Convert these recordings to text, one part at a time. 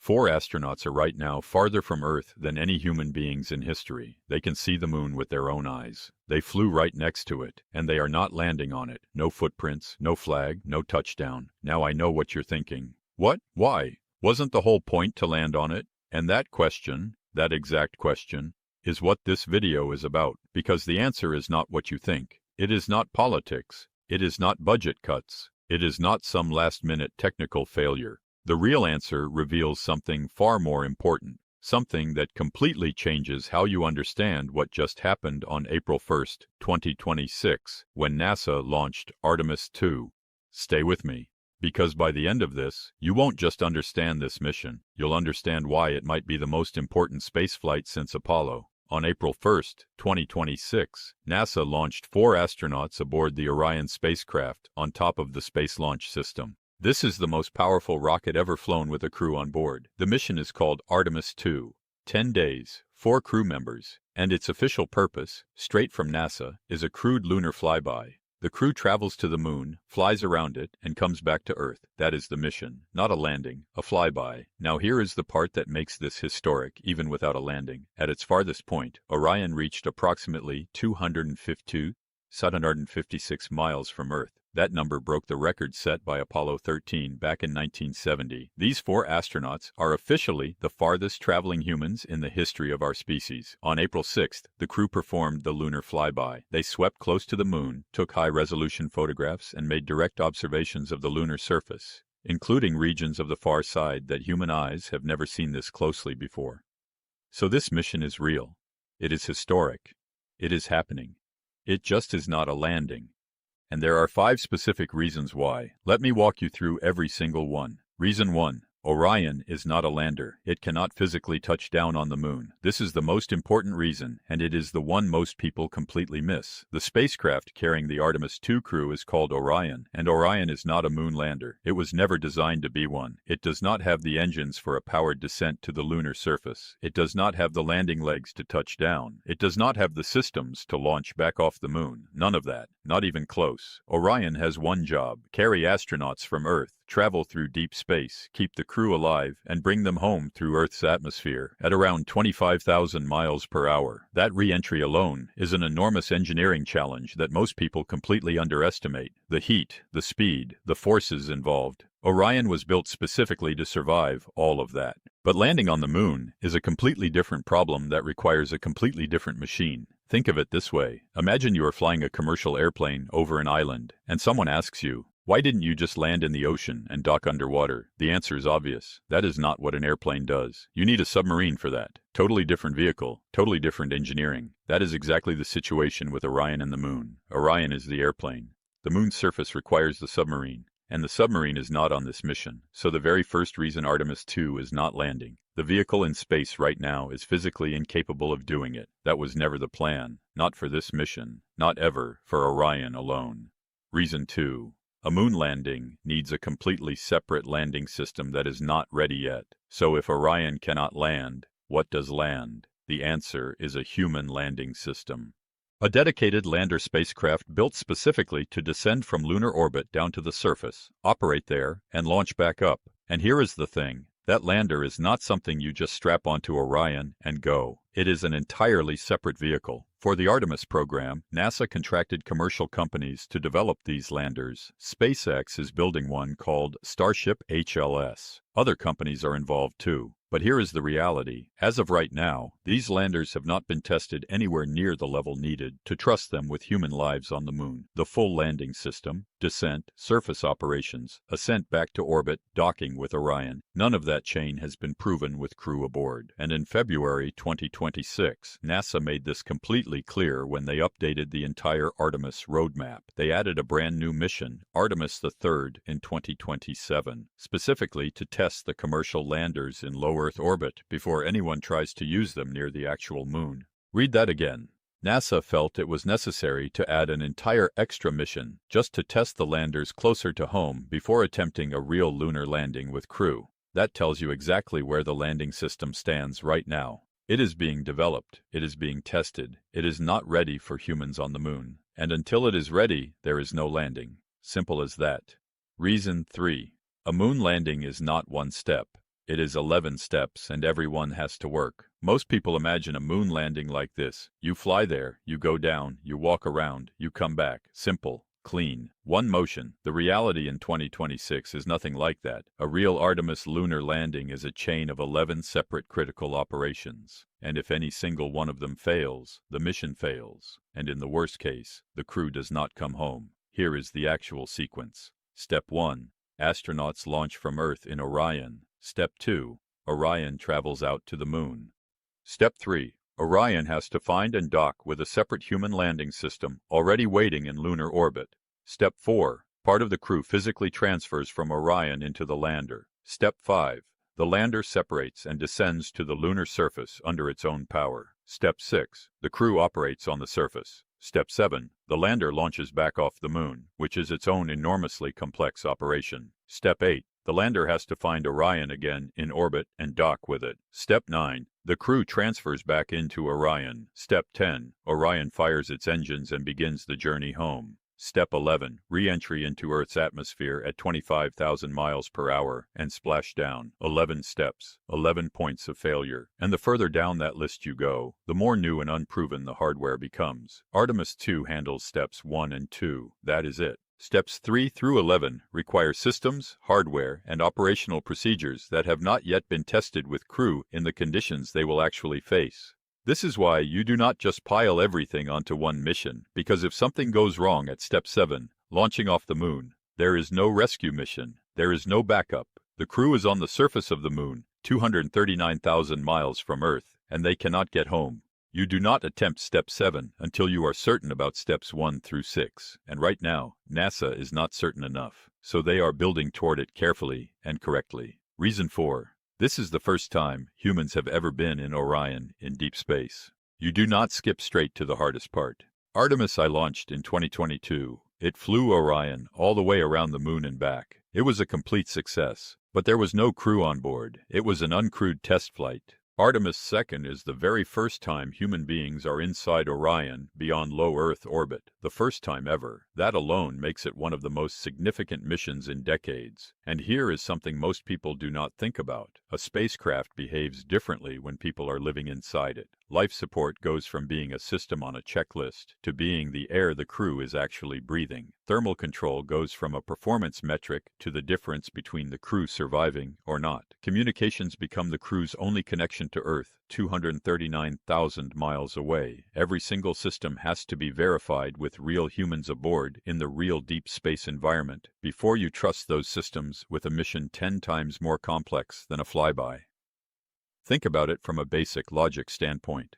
4 astronauts are right now farther from Earth than any human beings in history. They can see the moon with their own eyes. They flew right next to it, and they are not landing on it. No footprints, no flag, no touchdown. Now I know what you're thinking. What? Why? Wasn't the whole point to land on it? And that question, that exact question, is what this video is about, because the answer is not what you think. It is not politics. It is not budget cuts. It is not some last-minute technical failure. The real answer reveals something far more important, something that completely changes how you understand what just happened on April 1st, 2026, when NASA launched Artemis II. Stay with me, because by the end of this, you won't just understand this mission, you'll understand why it might be the most important spaceflight since Apollo. On April 1st, 2026, NASA launched 4 astronauts aboard the Orion spacecraft on top of the Space Launch System. This is the most powerful rocket ever flown with a crew on board. The mission is called Artemis II. 10 days, 4 crew members, and its official purpose, straight from NASA, is a crewed lunar flyby. The crew travels to the moon, flies around it, and comes back to Earth. That is the mission, not a landing, a flyby. Now here is the part that makes this historic, even without a landing. At its farthest point, Orion reached approximately 756 miles from Earth. That number broke the record set by Apollo 13 back in 1970. These 4 astronauts are officially the farthest traveling humans in the history of our species. On April 6th, the crew performed the lunar flyby. They swept close to the moon, took high-resolution photographs, and made direct observations of the lunar surface, including regions of the far side that human eyes have never seen this closely before. So this mission is real. It is historic. It is happening. It just is not a landing. And there are 5 specific reasons why. Let me walk you through every single one. Reason 1. Orion is not a lander. It cannot physically touch down on the moon. This is the most important reason, and it is the one most people completely miss. The spacecraft carrying the Artemis II crew is called Orion, and Orion is not a moon lander. It was never designed to be one. It does not have the engines for a powered descent to the lunar surface. It does not have the landing legs to touch down. It does not have the systems to launch back off the moon. None of that. Not even close. Orion has one job: carry astronauts from Earth, travel through deep space, keep the crew alive, and bring them home through Earth's atmosphere at around 25,000 miles per hour. That re-entry alone is an enormous engineering challenge that most people completely underestimate. The heat, the speed, the forces involved. Orion was built specifically to survive all of that. But landing on the moon is a completely different problem that requires a completely different machine. Think of it this way. Imagine you are flying a commercial airplane over an island, and someone asks you, "Why didn't you just land in the ocean and dock underwater?" The answer is obvious. That is not what an airplane does. You need a submarine for that. Totally different vehicle, totally different engineering. That is exactly the situation with Orion and the moon. Orion is the airplane. The moon's surface requires the submarine. And the submarine is not on this mission. So the very first reason Artemis II is not landing. The vehicle in space right now is physically incapable of doing it. That was never the plan. Not for this mission. Not ever for Orion alone. Reason 2. A moon landing needs a completely separate landing system that is not ready yet. So if Orion cannot land, what does land? The answer is a human landing system. A dedicated lander spacecraft built specifically to descend from lunar orbit down to the surface, operate there, and launch back up. And here is the thing. That lander is not something you just strap onto Orion and go. It is an entirely separate vehicle. For the Artemis program, NASA contracted commercial companies to develop these landers. SpaceX is building one called Starship HLS. Other companies are involved too. But here is the reality. As of right now, these landers have not been tested anywhere near the level needed to trust them with human lives on the moon. The full landing system, descent, surface operations, ascent back to orbit, docking with Orion. None of that chain has been proven with crew aboard. And in February 2026, NASA made this completely clear when they updated the entire Artemis roadmap. They added a brand new mission, Artemis III, in 2027, specifically to test the commercial landers in low Earth orbit before anyone tries to use them near the actual moon. Read that again. NASA felt it was necessary to add an entire extra mission just to test the landers closer to home before attempting a real lunar landing with crew. That tells you exactly where the landing system stands right now. It is being developed. It is being tested. It is not ready for humans on the moon. And until it is ready, there is no landing. Simple as that. Reason 3. A moon landing is not one step. It is 11 steps and everyone has to work. Most people imagine a moon landing like this. You fly there, you go down, you walk around, you come back. Simple, clean, one motion. The reality in 2026 is nothing like that. A real Artemis lunar landing is a chain of 11 separate critical operations. And if any single one of them fails, the mission fails. And in the worst case, the crew does not come home. Here is the actual sequence. Step 1. Astronauts launch from Earth in Orion. Step 2. Orion travels out to the moon. Step 3. Orion has to find and dock with a separate human landing system already waiting in lunar orbit. Step 4. Part of the crew physically transfers from Orion into the lander. Step 5. The lander separates and descends to the lunar surface under its own power. Step 6. The crew operates on the surface. Step 7. The lander launches back off the moon, which is its own enormously complex operation. Step 8. The lander has to find Orion again in orbit and dock with it. Step 9. The crew transfers back into Orion. Step 10. Orion fires its engines and begins the journey home. Step 11. Re-entry into Earth's atmosphere at 25,000 miles per hour and splashdown. 11 steps, 11 points of failure. And the further down that list you go, the more new and unproven the hardware becomes. Artemis II handles steps 1 and 2. That is it. Steps 3 through 11 require systems, hardware, and operational procedures that have not yet been tested with crew in the conditions they will actually face. This is why you do not just pile everything onto one mission, because if something goes wrong at Step 7, launching off the moon, there is no rescue mission, there is no backup. The crew is on the surface of the moon, 239,000 miles from Earth, and they cannot get home. You do not attempt Step 7 until you are certain about Steps 1 through 6, and right now, NASA is not certain enough, so they are building toward it carefully and correctly. Reason 4. This is the first time humans have ever been in Orion in deep space. You do not skip straight to the hardest part. Artemis I launched in 2022. It flew Orion all the way around the moon and back. It was a complete success, but there was no crew on board. It was an uncrewed test flight. Artemis II is the very first time human beings are inside Orion beyond low Earth orbit. The first time ever. That alone makes it one of the most significant missions in decades. And here is something most people do not think about. A spacecraft behaves differently when people are living inside it. Life support goes from being a system on a checklist to being the air the crew is actually breathing. Thermal control goes from a performance metric to the difference between the crew surviving or not. Communications become the crew's only connection to Earth, 239,000 miles away. Every single system has to be verified with real humans aboard in the real deep space environment before you trust those systems with a mission 10 times more complex than a flyby. Think about it from a basic logic standpoint.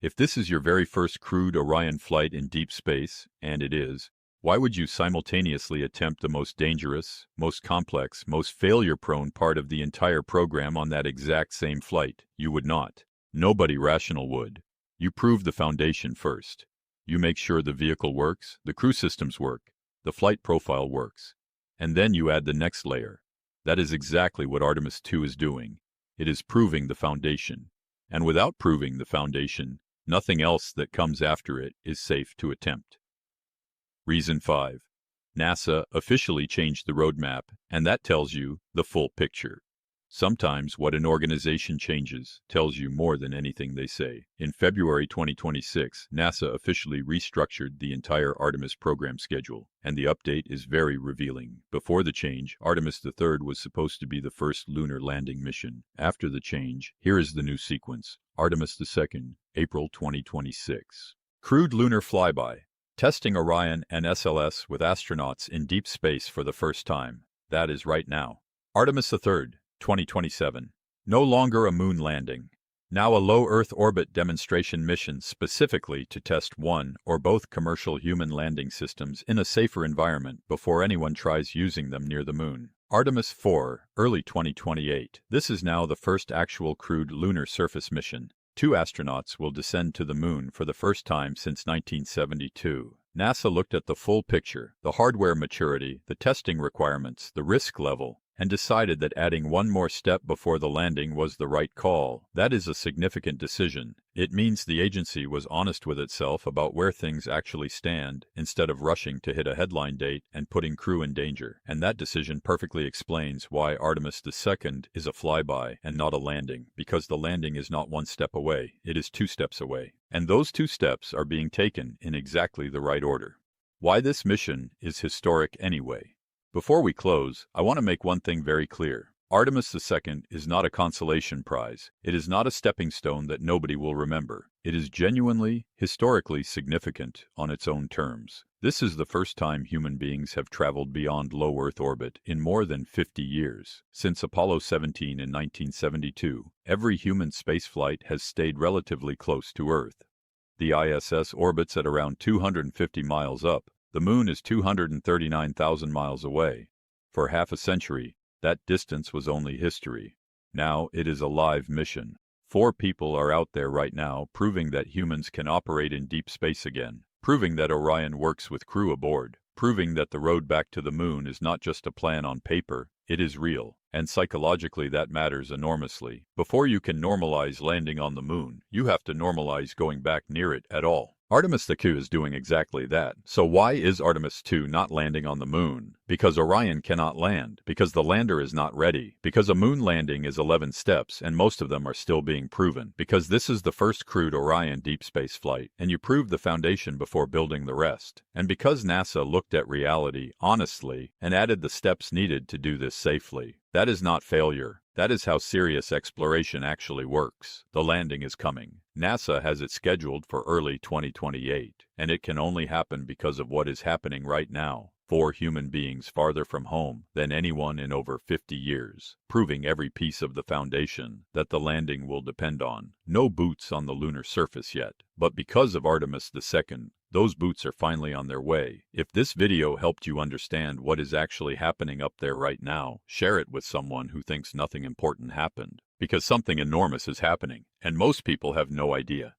If this is your very first crewed Orion flight in deep space, and it is, why would you simultaneously attempt the most dangerous, most complex, most failure-prone part of the entire program on that exact same flight? You would not. Nobody rational would. You prove the foundation first. You make sure the vehicle works, the crew systems work, the flight profile works, and then you add the next layer. That is exactly what Artemis II is doing. It is proving the foundation. And without proving the foundation, nothing else that comes after it is safe to attempt. Reason 5. NASA officially changed the roadmap, and that tells you the full picture. Sometimes what an organization changes tells you more than anything they say. In February 2026, NASA officially restructured the entire Artemis program schedule, and the update is very revealing. Before the change, Artemis III was supposed to be the first lunar landing mission. After the change, here is the new sequence. Artemis II, April 2026. Crewed lunar flyby. Testing Orion and SLS with astronauts in deep space for the first time. That is right now. Artemis III, 2027. No longer a moon landing. Now a low Earth orbit demonstration mission specifically to test one or both commercial human landing systems in a safer environment before anyone tries using them near the moon. Artemis IV, early 2028. This is now the first actual crewed lunar surface mission. 2 astronauts will descend to the moon for the first time since 1972. NASA looked at the full picture, the hardware maturity, the testing requirements, the risk level, and decided that adding one more step before the landing was the right call. That is a significant decision. It means the agency was honest with itself about where things actually stand, instead of rushing to hit a headline date and putting crew in danger. And that decision perfectly explains why Artemis II is a flyby and not a landing, because the landing is not one step away, it is 2 steps away. And those 2 steps are being taken in exactly the right order. Why this mission is historic anyway. Before we close, I want to make one thing very clear. Artemis II is not a consolation prize. It is not a stepping stone that nobody will remember. It is genuinely, historically significant on its own terms. This is the first time human beings have traveled beyond low Earth orbit in more than 50 years. Since Apollo 17 in 1972, every human spaceflight has stayed relatively close to Earth. The ISS orbits at around 250 miles up. The Moon is 239,000 miles away. For half a century, that distance was only history. Now it is a live mission. 4 people are out there right now proving that humans can operate in deep space again, proving that Orion works with crew aboard, proving that the road back to the Moon is not just a plan on paper, it is real. And psychologically that matters enormously. Before you can normalize landing on the Moon, you have to normalize going back near it at all. Artemis II is doing exactly that. So why is Artemis II not landing on the Moon? Because Orion cannot land. Because the lander is not ready. Because a moon landing is 11 steps, and most of them are still being proven. Because this is the first crewed Orion deep space flight, and you prove the foundation before building the rest. And because NASA looked at reality honestly and added the steps needed to do this safely. That is not failure. That is how serious exploration actually works. The landing is coming. NASA has it scheduled for early 2028, and it can only happen because of what is happening right now. 4 human beings farther from home than anyone in over 50 years, proving every piece of the foundation that the landing will depend on. No boots on the lunar surface yet, but because of Artemis II, those boots are finally on their way. If this video helped you understand what is actually happening up there right now, share it with someone who thinks nothing important happened, because something enormous is happening, and most people have no idea.